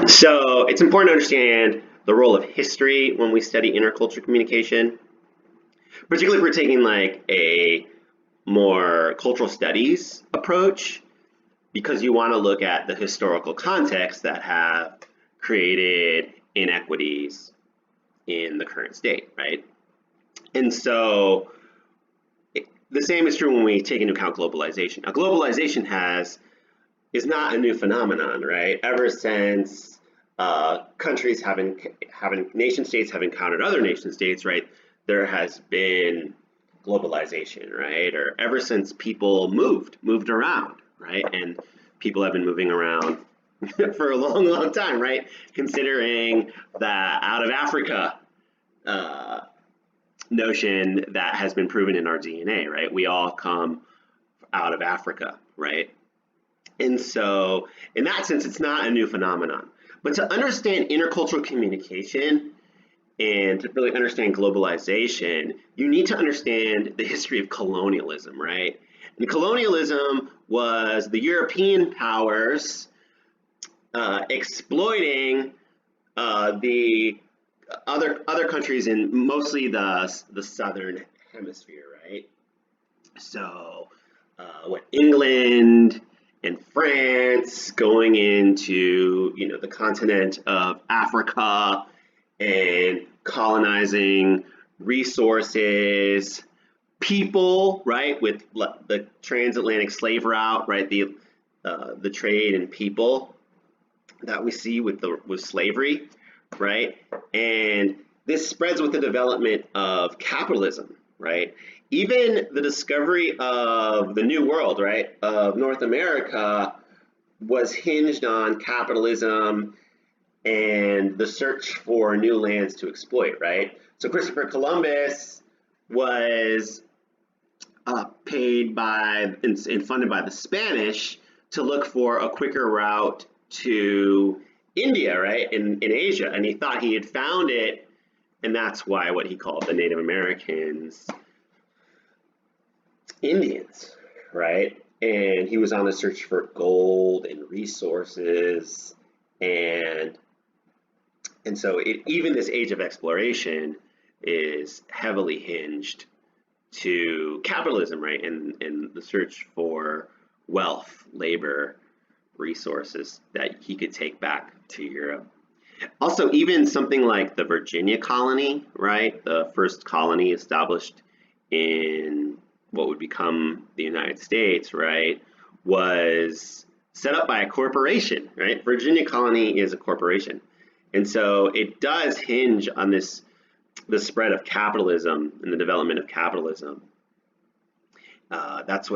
So it's important to understand the role of history when we study intercultural communication, particularly if we're taking like a more cultural studies approach, because you want to look at the historical context that have created inequities in the current state, right? And so the same is true when we take into account globalization. Now, globalization has is not a new phenomenon, right? Ever since countries having nation states have encountered other nation states, right? There has been globalization, right? Or ever since people moved around, right? And people have been moving around for a long, long time, right? Considering that out of Africa uh, notion that has been proven in our DNA, right? We all come out of Africa, right? And so, in that sense, it's not a new phenomenon. But to understand intercultural communication and to really understand globalization, you need to understand the history of colonialism, right? And colonialism was the European powers exploiting the other countries in mostly the southern hemisphere, right? So, what England and France going into the continent of Africa and colonizing resources, people, right, with the transatlantic slave route, right, the trade in people that we see with slavery, right, and this spreads with the development of capitalism, right? Even the discovery of the New World, right, of North America was hinged on capitalism and the search for new lands to exploit, right? So Christopher Columbus was paid by and funded by the Spanish to look for a quicker route to India, right, in Asia, and he thought he had found it, and that's why what he called the Native Americans Indians, right? And he was on the search for gold and resources, and so even this age of exploration is heavily hinged to capitalism, right? And the search for wealth, labor, resources that he could take back to Europe. Also, even something like the Virginia colony, right? The first colony established in what would become the United States, right? Was set up by a corporation, right? Virginia colony is a corporation. And so it does hinge on the spread of capitalism and the development of capitalism. That's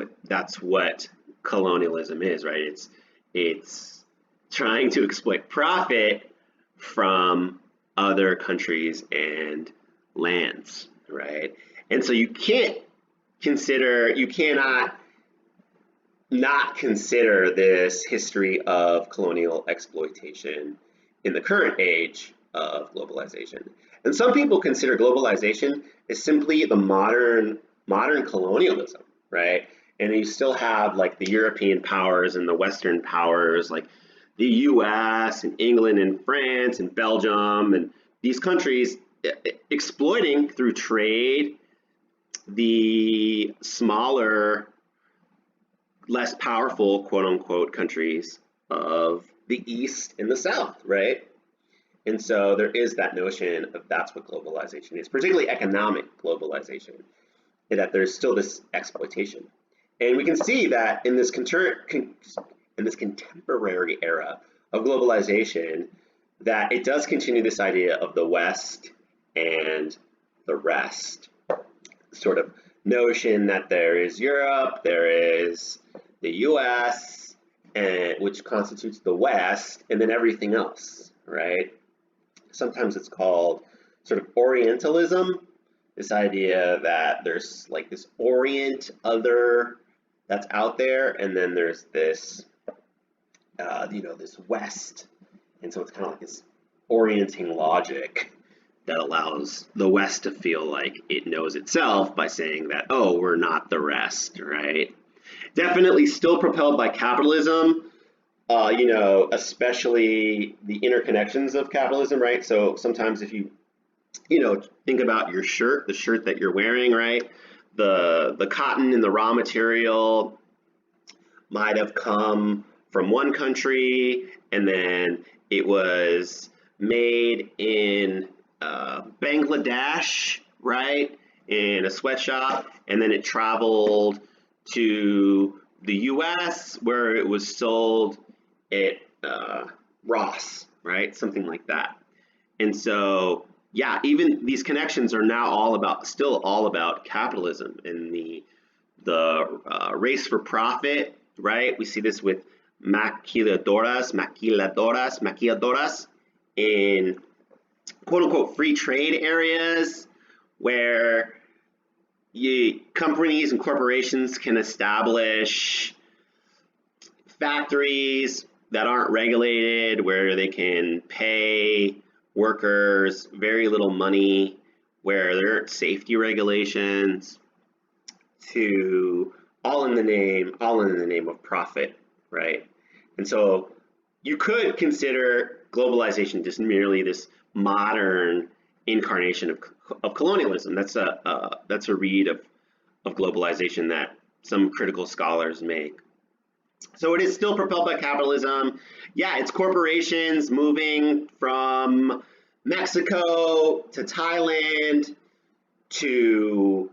what colonialism is, right? It's trying to exploit profit from other countries and lands, right? And so you cannot not consider this history of colonial exploitation in the current age of globalization. And some people consider globalization as simply the modern colonialism, right? And you still have like the European powers and the Western powers, like the US and England and France and Belgium and these countries exploiting through trade the smaller, less powerful, quote unquote, countries of the East and the South, right? And so there is that notion of that's what globalization is, particularly economic globalization, and that there's still this exploitation. And we can see that in this contemporary era of globalization, that it does continue this idea of the West and the rest sort of notion that there is Europe, there is the US, and which constitutes the West, and then everything else, right? Sometimes it's called sort of Orientalism, this idea that there's like this Orient other that's out there, and then there's this, this West, and so it's kind of like this orienting logic that allows the West to feel like it knows itself by saying that, oh, we're not the rest, right? Definitely still propelled by capitalism, especially the interconnections of capitalism, right? So sometimes if you think about your shirt, the shirt that you're wearing, right? The cotton and the raw material might have come from one country, and then it was made in Bangladesh, right? In a sweatshop, and then it traveled to the US where it was sold at Ross, right? Something like that. And so, yeah, even these connections are now still all about capitalism and the race for profit, right? We see this with maquiladoras in quote unquote free trade areas where companies and corporations can establish factories that aren't regulated, where they can pay workers very little money, where there aren't safety regulations, to all in the name of profit, right? And so you could consider globalization just merely this modern incarnation of colonialism. That's a read of globalization that some critical scholars make. So it is still propelled by capitalism. Yeah, it's corporations moving from Mexico to Thailand to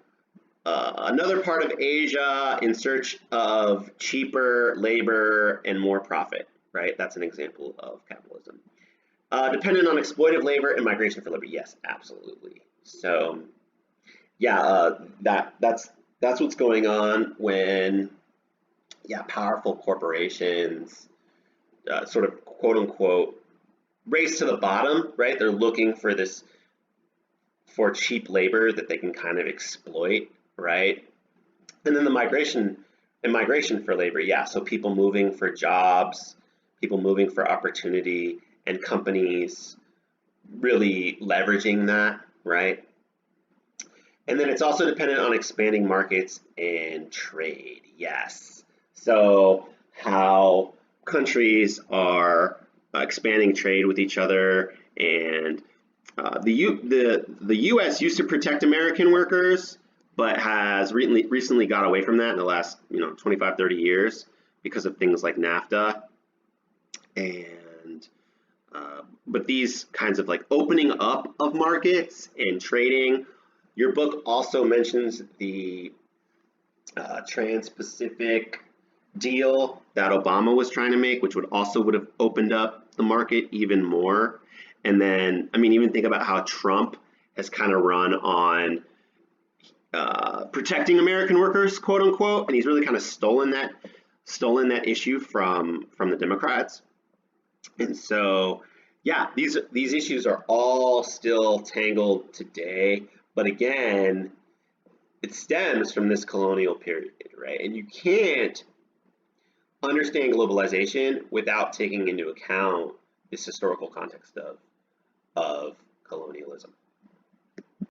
another part of Asia in search of cheaper labor and more profit, right? That's an example of capitalism. Dependent on exploitive labor and migration for labor. Yes, absolutely. So, yeah, that's what's going on when, yeah, powerful corporations sort of quote unquote race to the bottom, right? They're looking for cheap labor that they can kind of exploit, right? And then the migration for labor, yeah. So people moving for jobs, people moving for opportunity, and companies really leveraging that, right? And then it's also dependent on expanding markets and trade, yes. So how countries are expanding trade with each other, and the U.S. used to protect American workers, but has recently got away from that in the last 25, 30 years because of things like NAFTA. And but these kinds of like opening up of markets and trading. Your book also mentions the Trans-Pacific deal that Obama was trying to make, which would have opened up the market even more. And then, I mean, even think about how Trump has kind of run on protecting American workers, quote unquote, and he's really kind of stolen that issue from the Democrats. And so, yeah, these issues are all still tangled today. But again, it stems from this colonial period, right? And you can't understand globalization without taking into account this historical context of colonialism.